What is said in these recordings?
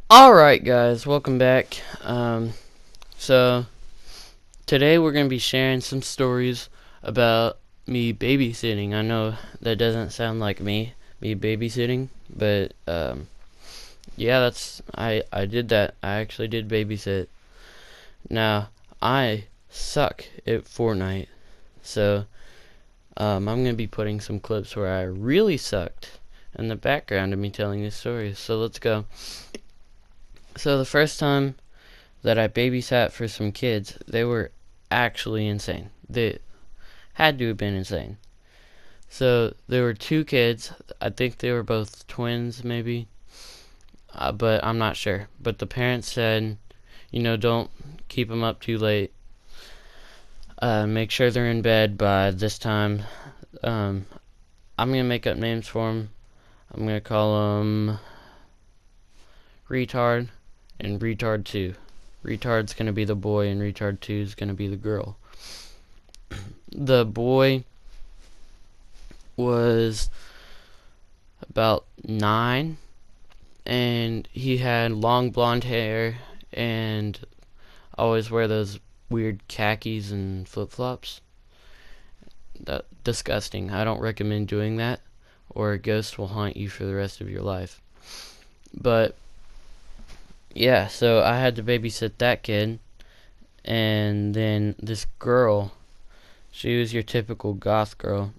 Alright guys, welcome back. So today we're going to be sharing some stories about me babysitting. I know that doesn't sound like me babysitting, but yeah, I did that. I actually did babysit. Now, I suck at Fortnite. So I'm going to be putting some clips where I really sucked in the background of me telling these stories. So let's go. So the first time that I babysat for some kids, they were actually insane. They had to have been insane. So there were two kids. I think they were both twins, maybe, but I'm not sure. But the parents said, don't keep them up too late. Make sure they're in bed by this time. Um, I'm gonna make up names for them. I'm gonna call them Retard and Retard 2. Retard's gonna be the boy, and Retard 2 is gonna be the girl. The boy was about 9, and he had long blonde hair and always wear those weird khakis and flip-flops. That disgusting. I don't recommend doing that, or a ghost will haunt you for the rest of your life. But yeah, so I had to babysit that kid, and then this girl, she was your typical goth girl.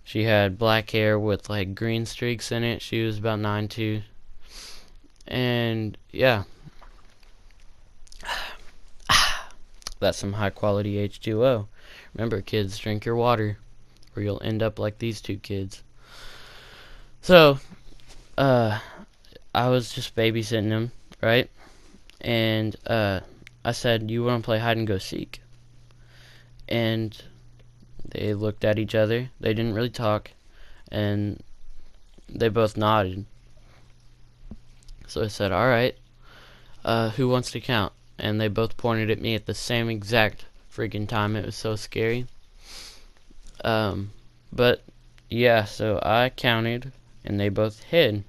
She had black hair with like green streaks in it. She was about 9 too. And yeah, that's some high quality H2O. Remember, kids, drink your water, or you'll end up like these two kids. So, I was just babysitting them, right? And I said, "You want to play hide and go seek?" And they looked at each other. They didn't really talk, and they both nodded. So I said, "All right, who wants to count?" And they both pointed at me at the same exact freaking time. It was so scary. But yeah, so I counted, and they both hid.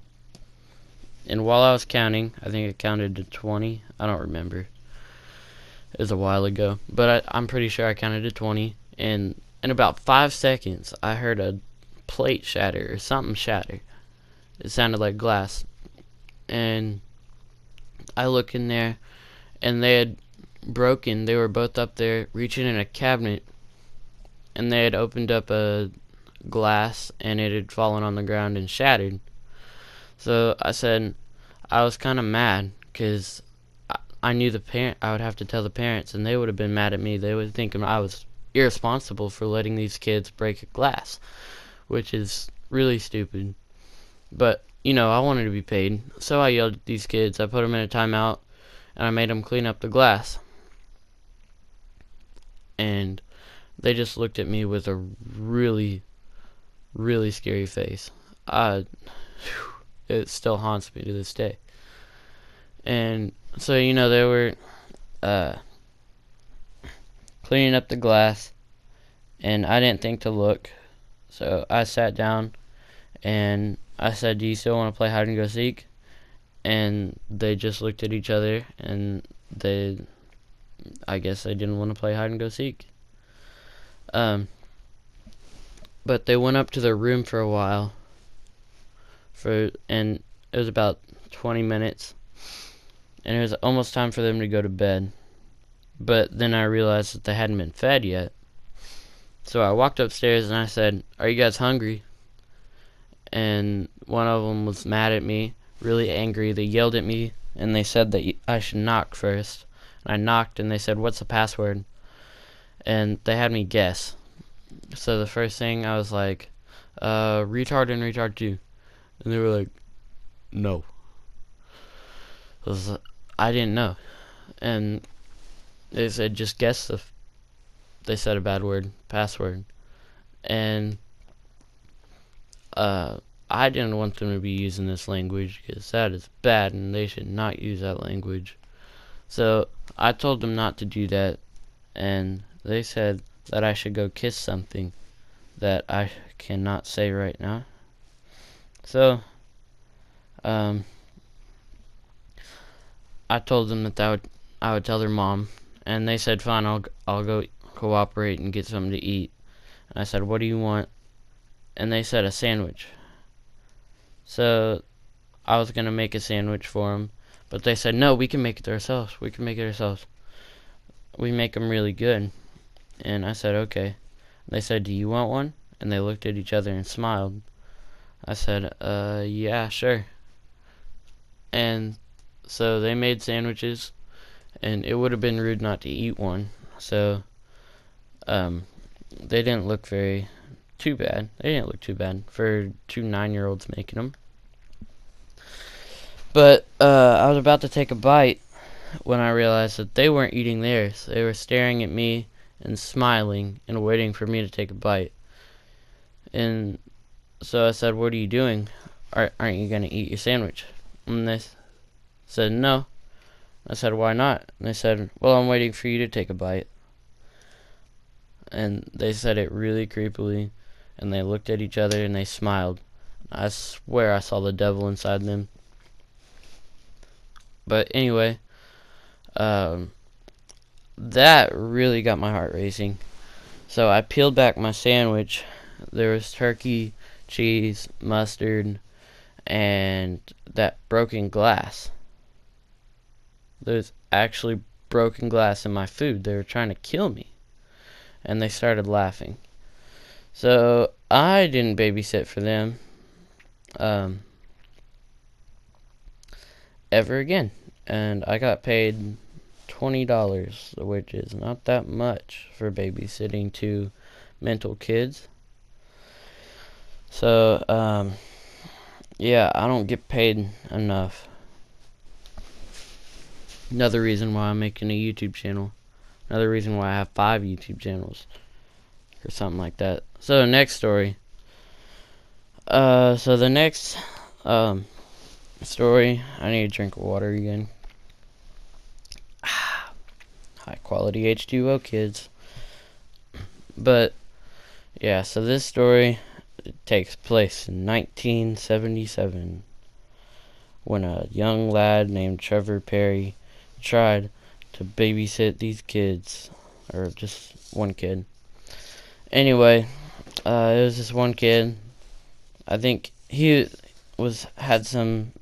And while I was counting, I think I counted to 20. I don't remember. It was a while ago, but I'm pretty sure I counted to 20. And in about 5 seconds, I heard a plate shatter or something shatter. It sounded like glass. And I look in there, and they had broken. They were both up there reaching in a cabinet, and they had opened up a glass, and it had fallen on the ground and shattered. So I said, I was kind of mad because I knew I would have to tell the parents, and they would have been mad at me. They would think I was irresponsible for letting these kids break a glass, which is really stupid. But I wanted to be paid, so I yelled at these kids. I put them in a timeout, and I made them clean up the glass. And they just looked at me with a really, really scary face. It still haunts me to this day. And so they were uh, cleaning up the glass, and I didn't think to look. So I sat down, and I said, "Do you still want to play hide and go seek?" And they just looked at each other, and I guess they didn't want to play hide and go seek. But they went up to their room for a while, and it was about 20 minutes, and it was almost time for them to go to bed. But then I realized that they hadn't been fed yet. So I walked upstairs and I said, "Are you guys hungry?" And one of them was mad at me, really angry. They yelled at me, and they said that I should knock first. And I knocked, and they said, "What's the password?" And they had me guess. So the first thing I was like, retard and retard 2. And they were like, "No." I didn't know. And they said, "Just guess they said a bad word, password." And I didn't want them to be using this language because that is bad and they should not use that language. So I told them not to do that, and they said that I should go kiss something that I cannot say right now. So I told them that I would tell their mom, and they said fine, I'll go cooperate and get something to eat. And I said, what do you want? And they said a sandwich. So I was gonna make a sandwich for them, but they said no, we can make it ourselves. We can make it ourselves. We make them really good. And I said okay. They said, do you want one? And they looked at each other and smiled. I said, yeah, sure. And so they made sandwiches, and it would have been rude not to eat one. So they didn't look too bad. They didn't look too bad for 2 9-year-olds making them. But I was about to take a bite when I realized that they weren't eating theirs. They were staring at me and smiling and waiting for me to take a bite. And so I said, what are you doing? Aren't you going to eat your sandwich? And they said, no. I said, why not? And they said, well, I'm waiting for you to take a bite. And they said it really creepily, and they looked at each other and they smiled. I swear I saw the devil inside them. But anyway, that really got my heart racing. So I peeled back my sandwich. There was turkey, cheese, mustard, and that broken glass. There's actually broken glass in my food. They were trying to kill me. And they started laughing. So I didn't babysit for them ever again. And I got paid $20, which is not that much for babysitting 2 mental kids. So, yeah, I don't get paid enough. Another reason why I'm making a YouTube channel. Another reason why I have 5 YouTube channels. Or something like that. So, next story. So the next, story, I need a drink of water again. High quality H2O, kids. But yeah, so this story takes place in 1977 when a young lad named Trevor Perry tried to babysit these kids, or just one kid. Anyway, it was this one kid. I think he had some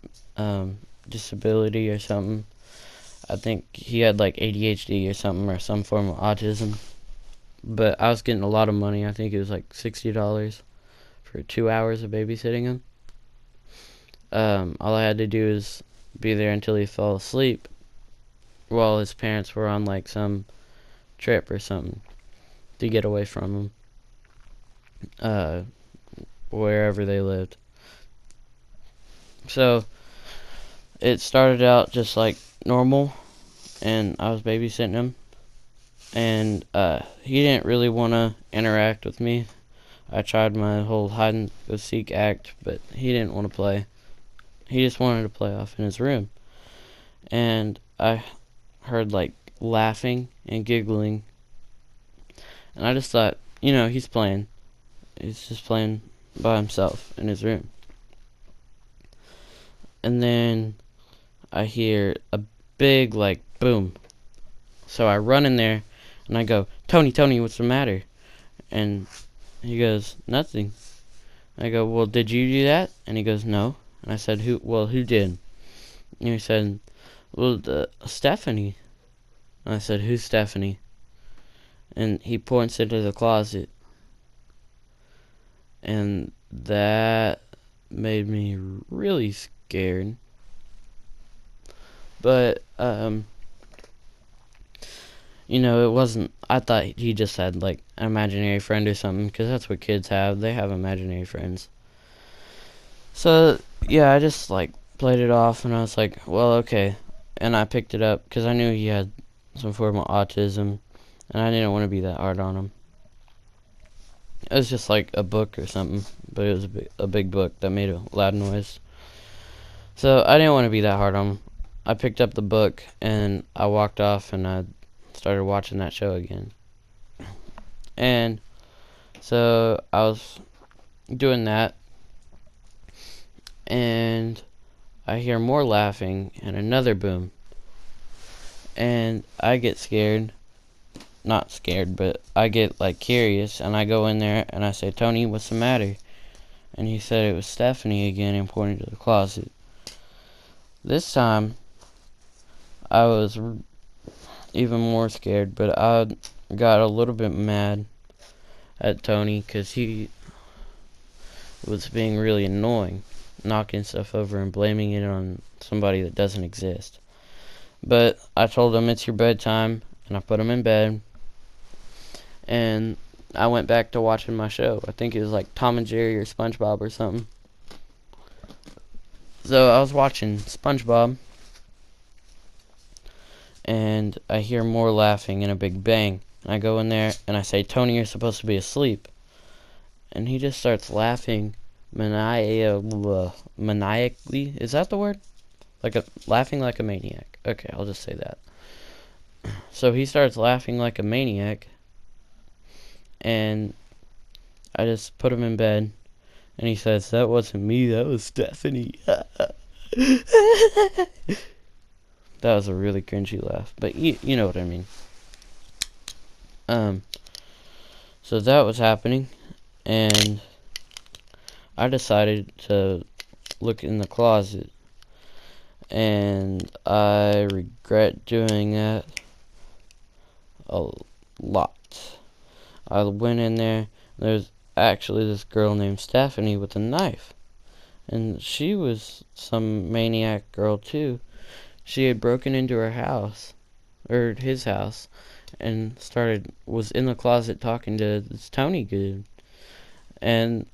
disability or something. I think he had like ADHD or something, or some form of autism. But I was getting a lot of money. I think it was like $60 for 2 hours of babysitting him. All I had to do is be there until he fell asleep while his parents were on like some trip or something to get away from him, wherever they lived. So it started out just like normal, and I was babysitting him, and he didn't really want to interact with me. I tried my whole hide and go seek act, but he didn't want to play. He just wanted to play off in his room. And I heard like laughing and giggling, and I just thought, he's playing. He's just playing by himself in his room. And then I hear a big like boom. So I run in there and I go, Tony, what's the matter? And he goes, nothing. I go, well, did you do that? And he goes, no. And I said, who did? And he said, well, Stephanie. And I said, who's Stephanie? And he points into the closet. And that made me really scared. But, it wasn't, I thought he just had, like, an imaginary friend or something, because that's what kids have. They have imaginary friends. So, yeah, I just, like, played it off, and I was like, well, okay. And I picked it up, because I knew he had some form of autism, and I didn't want to be that hard on him. It was just, like, a book or something, but it was a big book that made a loud noise. So, I didn't want to be that hard on him. I picked up the book, and I walked off, and I started watching that show again. And so I was doing that, and I hear more laughing and another boom. and I get scared. Not scared, but I get like curious, and I go in there and I say, "Tony, what's the matter?" And he said it was Stephanie again, and pointed to the closet. This time I was even more scared, but I got a little bit mad at Tony because he was being really annoying, knocking stuff over and blaming it on somebody that doesn't exist. But I told him it's your bedtime, and I put him in bed, and I went back to watching my show. I think it was like Tom and Jerry or SpongeBob or something. So I was watching SpongeBob, and I hear more laughing and a big bang. And I go in there and I say, "Tony, you're supposed to be asleep." And he just starts laughing maniacally. Is that the word? Laughing like a maniac. Okay, I'll just say that. So he starts laughing like a maniac, and I just put him in bed, and he says, "That wasn't me, that was Stephanie." That was a really cringy laugh, but you know what I mean. So that was happening, and I decided to look in the closet, and I regret doing that a lot. I went in there, there's actually this girl named Stephanie with a knife, and she was some maniac girl too. She had broken into her house, or his house, and was in the closet talking to this Tony dude. And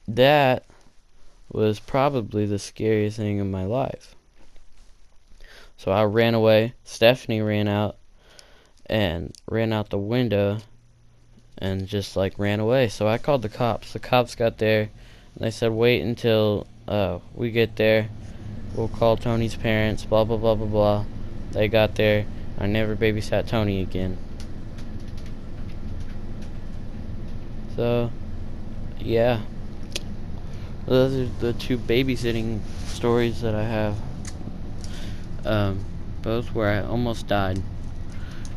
that was probably the scariest thing in my life. So I ran away. Stephanie ran out the window and just like ran away. So I called the cops. The cops got there, and they said, "Wait until we get there. We'll call Tony's parents, blah, blah, blah, blah, blah." They got there. I never babysat Tony again. So, yeah. Those are the two babysitting stories that I have. Both where I almost died.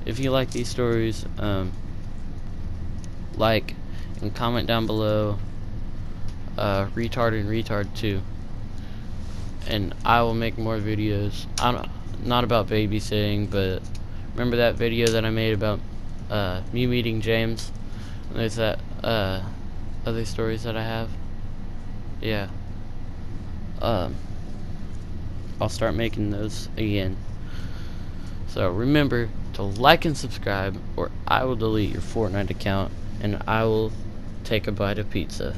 If you like these stories, like and comment down below retard and retard 2. And I will make more videos. Not about babysitting, but remember that video that I made about me meeting James? There's that other stories that I have. Yeah. I'll start making those again. So remember to like and subscribe, or I will delete your Fortnite account and I will take a bite of pizza.